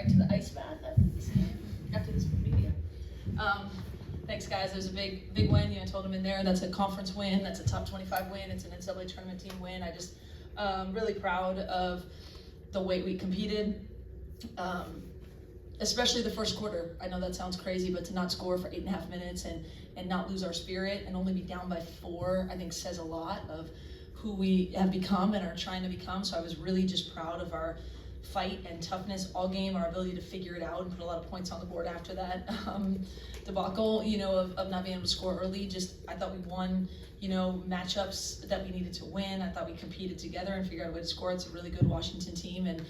right to the ice bath after this media. Thanks, guys. It was a big win. I told them in there that's a conference win, that's a top 25 win, it's an NCAA tournament team win. I just really proud of the way we competed, especially the first quarter. I know that sounds crazy, but to not score for 8.5 minutes and not lose our spirit and only be down by 4, I think says a lot of who we have become and are trying to become. So I was really just proud of our fight and toughness all game, our ability to figure it out and put a lot of points on the board after that debacle, of not being able to score early. I thought we won, matchups that we needed to win. I thought we competed together and figured out a way to score. It's a really good Washington team, and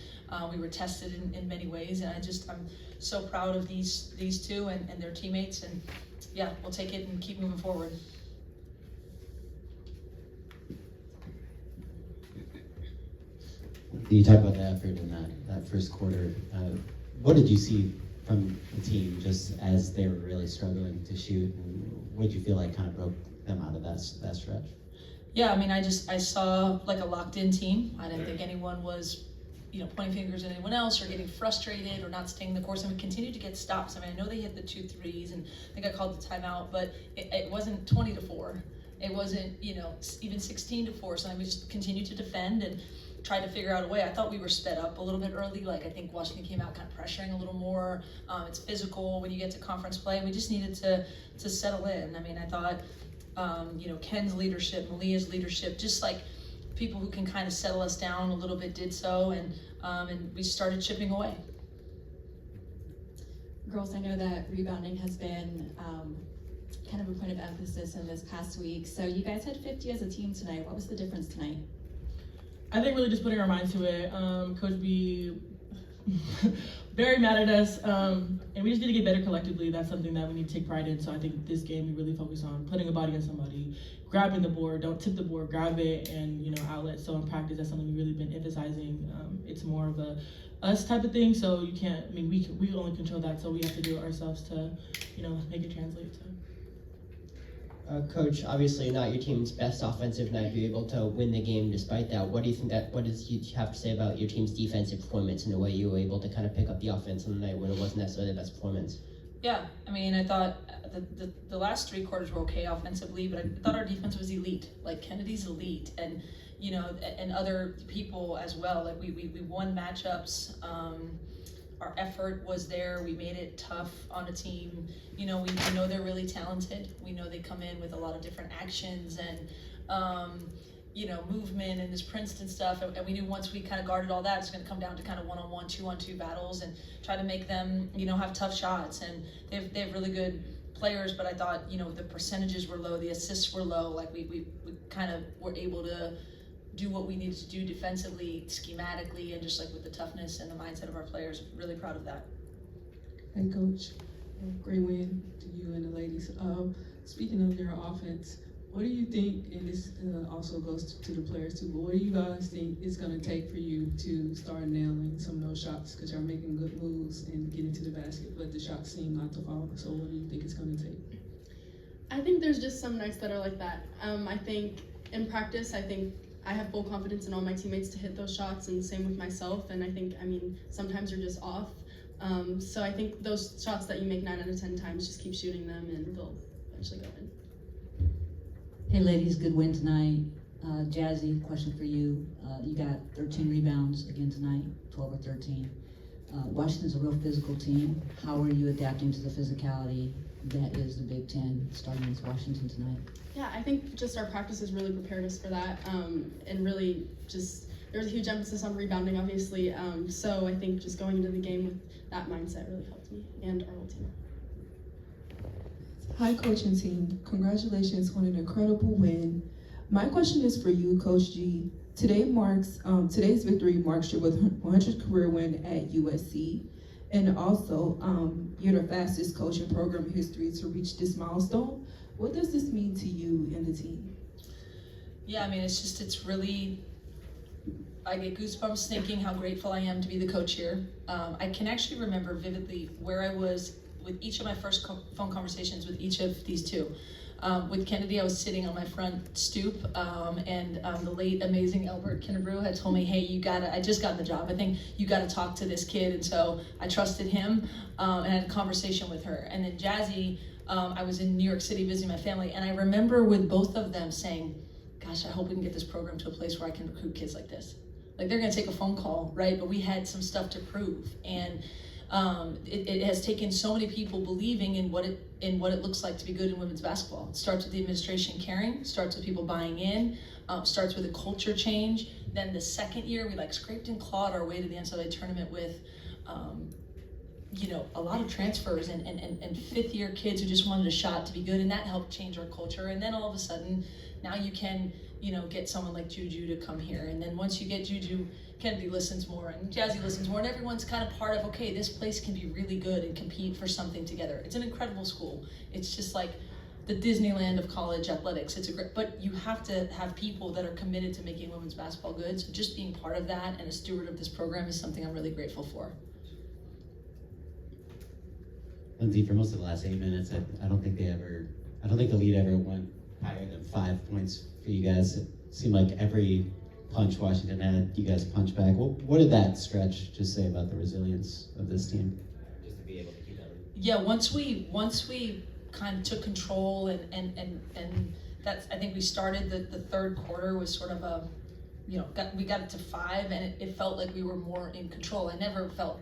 we were tested in many ways. And I'm so proud of these two and their teammates. And yeah, we'll take it and keep moving forward. You talked about the effort in that first quarter. What did you see from the team just as they were really struggling to shoot? And what did you feel like kind of broke them out of that stretch? Yeah, I saw like a locked-in team. I didn't think anyone was, pointing fingers at anyone else or getting frustrated or not staying the course. And we continued to get stops. I know they hit the 2 threes, and I think I called the timeout, but it wasn't 20-4. It wasn't, even 16-4. So we just continued to defend and tried to figure out a way. I thought we were sped up a little bit early. I think Washington came out kind of pressuring a little more. It's physical when you get to conference play, and we just needed to settle in. I thought, Ken's leadership, Malia's leadership, just like people who can kind of settle us down a little bit did so, and we started chipping away. Girls, I know that rebounding has been kind of a point of emphasis in this past week. So you guys had 50 as a team tonight. What was the difference tonight? I think really just putting our mind to it. Coach B very mad at us, and we just need to get better collectively. That's something that we need to take pride in. So I think this game we really focus on putting a body on somebody, grabbing the board, don't tip the board, grab it, and outlet. So in practice, that's something we've really been emphasizing. It's more of a us type of thing. So you can't. We only control that. So we have to do it ourselves to, make it translate to. Coach, obviously not your team's best offensive night. You're able to win the game despite that. What does you have to say about your team's defensive performance and the way you were able to kind of pick up the offense on the night when it wasn't necessarily the best performance? Yeah, I thought the last 3 quarters were okay offensively, but I thought our defense was elite. Kennedy's elite, and and other people as well. We won matchups. Our effort was there. We made it tough on a team. We know they're really talented. We know they come in with a lot of different actions and, movement and this Princeton stuff. And we knew once we kind of guarded all that, it's going to come down to kind of 1-on-1, 2-on-2 battles and try to make them, have tough shots. And they have really good players, but I thought, the percentages were low, the assists were low. We kind of were able to do what we needed to do defensively, schematically, and just with the toughness and the mindset of our players. Really proud of that. Hey, Coach. Great win to you and the ladies. Speaking of your offense, what do you think, and this also goes to the players too, but what do you guys think it's going to take for you to start nailing some of those shots? Because you're making good moves and getting to the basket, but the shots seem not to fall. So what do you think it's going to take? I think there's just some nights that are like that. I think in practice, I have full confidence in all my teammates to hit those shots, and same with myself. And I think, sometimes you're just off. So I think those shots that you make 9 out of 10 times, just keep shooting them and they'll eventually go in. Hey ladies, good win tonight. Jazzy, question for you. You got 13 rebounds again tonight, 12 or 13. Washington's a real physical team. How are you adapting to the physicality that is the Big Ten starting with Washington tonight? Yeah, I think just our practice has really prepared us for that, and really just there's a huge emphasis on rebounding, obviously. So I think just going into the game with that mindset really helped me and our whole team. Hi, coaching team. Congratulations on an incredible win. My question is for you, Coach G. Today's victory marks your 100th career win at USC, and also you're the fastest coach in program history to reach this milestone. What does this mean to you and the team? Yeah, it's really, I get goosebumps thinking how grateful I am to be the coach here. I can actually remember vividly where I was with each of my first phone conversations with each of these two. With Kennedy, I was sitting on my front stoop, and the late, amazing Albert Kinnebrew had told me, hey, I just got the job, I think you gotta talk to this kid, and so I trusted him, and had a conversation with her. And then Jazzy, I was in New York City visiting my family, and I remember with both of them saying, gosh, I hope we can get this program to a place where I can recruit kids like this. Like, they're gonna take a phone call, right? But we had some stuff to prove, and it has taken so many people believing in what it looks like to be good in women's basketball. It starts with the administration caring, starts with people buying in, starts with a culture change. Then the second year, we scraped and clawed our way to the NCAA tournament with a lot of transfers and fifth year kids who just wanted a shot to be good, and that helped change our culture. And then all of a sudden, now you can get someone like Juju to come here. And then once you get Juju, Kennedy listens more and Jazzy listens more, and everyone's kind of part of, okay, this place can be really good and compete for something together. It's an incredible school. It's just like the Disneyland of college athletics. It's but you have to have people that are committed to making women's basketball good. So just being part of that and a steward of this program is something I'm really grateful for. Lindsay, for most of the last 8 minutes, I don't think the lead ever went higher than 5 points for you guys. It seemed like every punch Washington had, you guys punched back. What did that stretch just say about the resilience of this team? Just to be able to keep that. Yeah, once we kind of took control and that's, I think we started the third quarter was sort of a, we got it to 5, and it felt like we were more in control. I never felt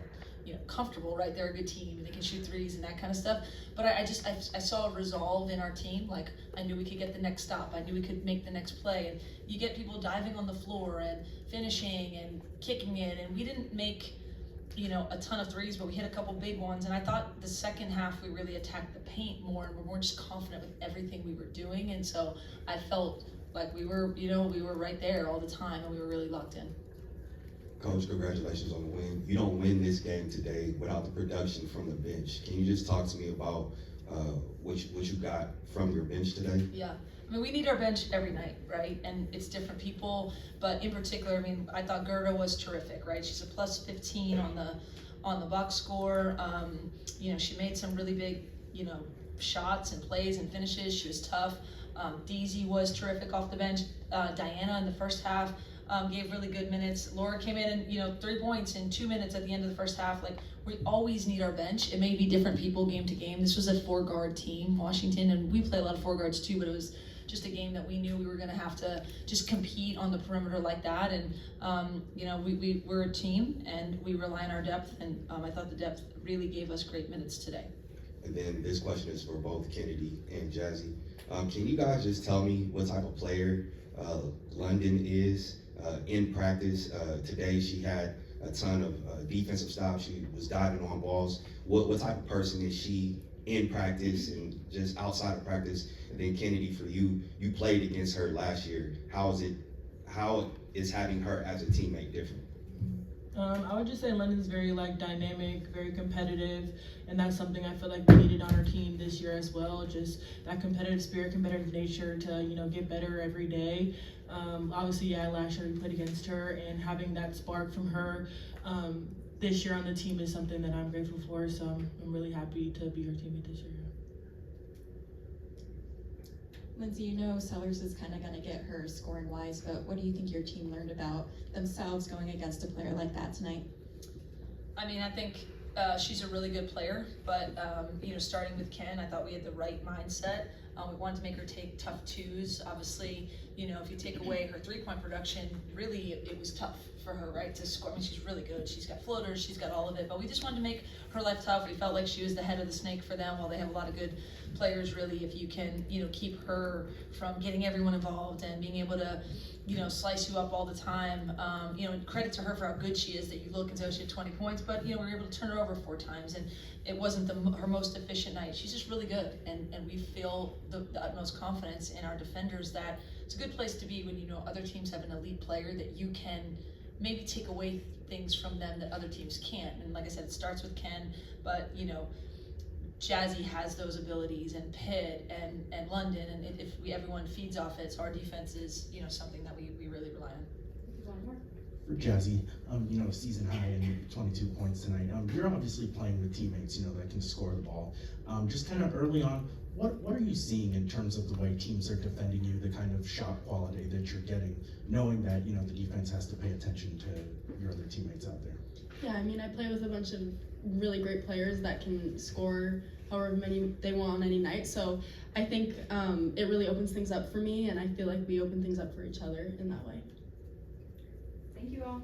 comfortable, right? They're a good team and they can shoot threes and that kind of stuff. But I saw a resolve in our team. Like, I knew we could get the next stop. I knew we could make the next play. And you get people diving on the floor and finishing and kicking it. And we didn't make, a ton of threes, but we hit a couple big ones. And I thought the second half we really attacked the paint more and we were more just confident with everything we were doing. And so I felt like we were, we were right there all the time and we were really locked in. Coach, congratulations on the win. You don't win this game today without the production from the bench. Can you just talk to me about what you got from your bench today? Yeah, I mean, we need our bench every night, right? And it's different people, but in particular, I mean, I thought Gerda was terrific, right? She's a plus 15 on the box score. She made some really big, shots and plays and finishes. She was tough. Deezy was terrific off the bench. Diana in the first half gave really good minutes. Laura came in and 3 points in 2 minutes at the end of the first half. Like, we always need our bench. It may be different people game to game. This was a 4-guard team, Washington, and we play a lot of 4 guards too, but it was just a game that we knew we were going to have to just compete on the perimeter like that. And we're a team and we rely on our depth, and I thought the depth really gave us great minutes today. And then this question is for both Kennedy and Jazzy. Can you guys just tell me what type of player London is in practice? Today she had a ton of defensive stops. She was diving on balls. What type of person is she in practice and just outside of practice? And then Kennedy, for you played against her last year. How is having her as a teammate different? I would just say London's very dynamic, very competitive, and that's something I feel like we needed on our team this year as well. Just that competitive spirit, competitive nature to get better every day. Obviously, last year we played against her, and having that spark from her this year on the team is something that I'm grateful for. So I'm really happy to be her teammate this year. Lindsay, Sellers is kind of going to get her scoring wise, but what do you think your team learned about themselves going against a player like that tonight? I mean, I think she's a really good player, but starting with Ken, I thought we had the right mindset. We wanted to make her take tough twos. Obviously, if you take away her 3-point production, really it was tough for her, right, to score. I mean, she's really good. She's got floaters, she's got all of it, but we just wanted to make her life tough. We felt like she was the head of the snake for them. While they have a lot of good players, really, if you can, keep her from getting everyone involved and being able to, slice you up all the time. Credit to her for how good she is, that you look and say, oh, she had 20 points, but, we were able to turn her over 4 times, and it wasn't her most efficient night. She's just really good, and we feel the utmost confidence in our defenders that it's a good place to be when other teams have an elite player that you can maybe take away things from them that other teams can't. And like I said, it starts with Ken, but Jazzy has those abilities, and Pitt and London, and if everyone feeds off it, so our defense is something that we really rely on. For Jazzy, season high and 22 points tonight. You're obviously playing with teammates, that can score the ball. Just kind of early on, What are you seeing in terms of the way teams are defending you, the kind of shot quality that you're getting, knowing that, you know, the defense has to pay attention to your other teammates out there? Yeah, I mean, I play with a bunch of really great players that can score however many they want on any night. So I think it really opens things up for me, and I feel like we open things up for each other in that way. Thank you all.